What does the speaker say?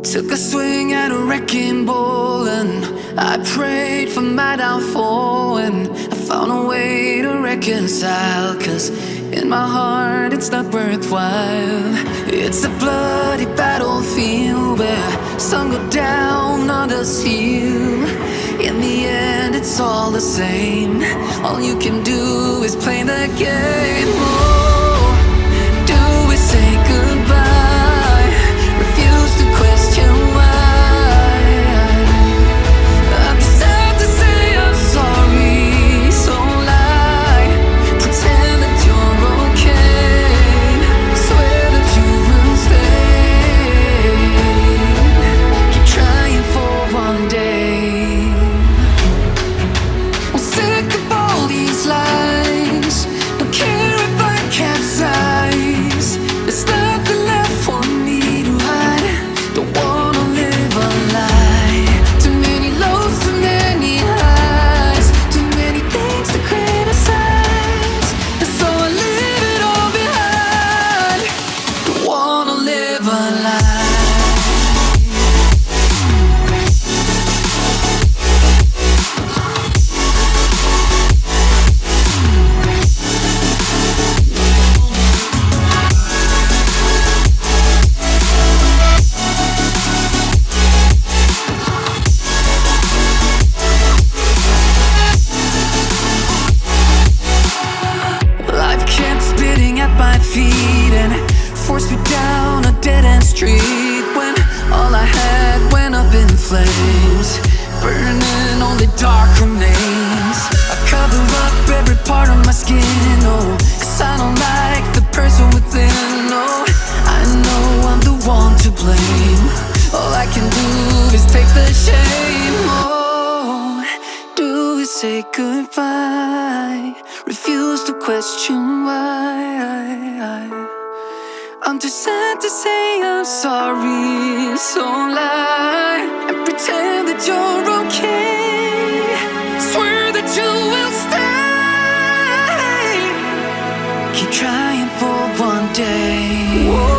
Took a swing at a wrecking ball and I prayed for my downfall, and I found a way to reconcile, 'cause in my heart it's not worthwhile. It's a bloody battlefield where some go down, others heal. In the end it's all the same. All you can do is play the game. Oh, do we say goodbye? Refuse to question why. I'm sad to say I'm sorry, so lie. Pretend that you're okay. Swear that you will stay. Keep trying for one day. I'm sick of all these lies. Don't care if I capsize. There's nothing left for me to hide. Don't wanna live a lie. Too many lows, too many highs. Too many things to criticize. And so I leave it all behind. Don't wanna live a lie. Life kept spitting at my feet and forced me down a dead-end street, when all I had went up in flames, burning only dark remains. I cover up every part of my skin, oh, 'cause I don't like the person within. Oh, I know I'm the one to blame. All I can do is take the shame. Oh, do we say goodbye? Refuse to question why. I'm too sad to say I'm sorry, so lie and pretend that you're okay. Swear that you will stay. Keep trying for one day. Whoa.